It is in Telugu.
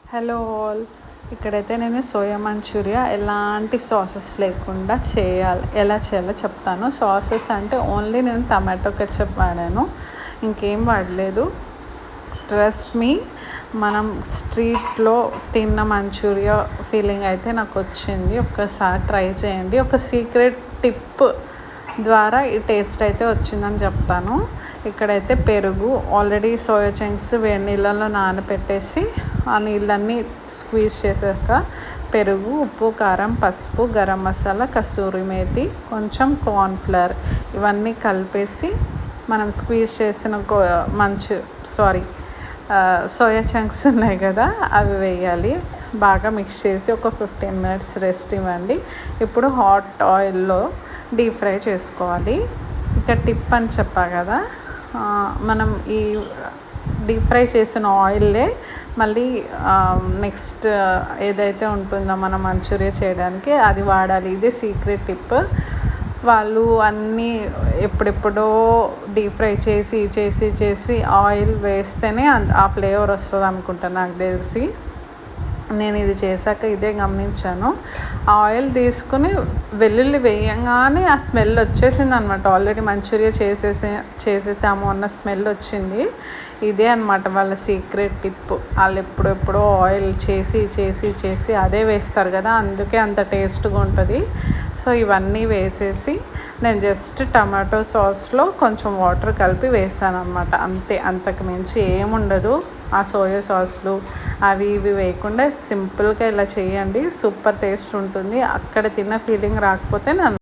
Hello all. ఇక్కడైతే నేను సోయా మంచూరియా ఎలాంటి సాసెస్ లేకుండా ఎలా చేయాలో చెప్తాను. సాసెస్ అంటే ఓన్లీ నేను టమాటో కెచప్ వాడాను, ఇంకేం వాడలేదు. ట్రస్ట్ మీ, మనం స్ట్రీట్లో తిన్న మంచూరియా ఫీలింగ్ అయితే నాకు వచ్చింది. ఒక్కసారి ట్రై చేయండి. ఒక సీక్రెట్ టిప్ ద్వారా ఈ టేస్ట్ అయితే వచ్చిందని చెప్తాను. ఇక్కడైతే పెరుగు, ఆల్రెడీ సోయా చంక్స్ వేడి నీళ్ళల్లో నానబెట్టేసి ఆ నీళ్ళన్నీ స్క్వీజ్ చేసాక పెరుగు, ఉప్పు, కారం, పసుపు, గరం మసాలా, కసూరి మేతి, కొంచెం కార్న్ఫ్లవర్ ఇవన్నీ కలిపేసి మనం స్క్వీజ్ చేసిన సోయా చంక్స్ ఉన్నాయి కదా, అవి వేయాలి. బాగా మిక్స్ చేసి ఒక 15 minutes రెస్ట్ ఇవ్వండి. ఇప్పుడు హాట్ ఆయిల్లో డీప్ ఫ్రై చేసుకోవాలి. ఇక టిప్ అని చెప్పా కదా, మనం ఈ డీప్ ఫ్రై చేసిన ఆయిల్లే మళ్ళీ నెక్స్ట్ ఏదైతే ఉంటుందో మనం మంచూరియా చేయడానికి అది వాడాలి. ఇదే సీక్రెట్ టిప్. వాళ్ళు అన్నీ ఎప్పుడెప్పుడో డీప్ ఫ్రై చేసి ఆయిల్ వేస్తేనే ఆ ఫ్లేవర్ వస్తుంది అనుకుంటాను, నాకు తెలిసి. నేను ఇది చేశాక ఇదే గమనించాను. ఆయిల్ తీసుకుని వెల్లుల్లి వేయంగానే ఆ స్మెల్ వచ్చేసింది అనమాట. ఆల్రెడీ మంచూరియా చేసేసాము అన్న స్మెల్ వచ్చింది. ఇదే అనమాట వాళ్ళ సీక్రెట్ టిప్. వాళ్ళు ఎప్పుడెప్పుడో ఆయిల్ చేసి అదే వేస్తారు కదా, అందుకే అంత టేస్ట్గా ఉంటుంది. సో ఇవన్నీ వేసేసి నేను జస్ట్ టమాటో సాస్లో కొంచెం వాటర్ కలిపి వేసాను అనమాట. అంతే, అంతకు మించి ఏముండదు. ఆ సోయా సాస్లు అవి ఇవి వేయకుండా సింపుల్గా ఇలా చేయండి. సూపర్ టేస్ట్ ఉంటుంది. అక్కడ తిన్న ఫీలింగ్ రాకపోతే నన్ను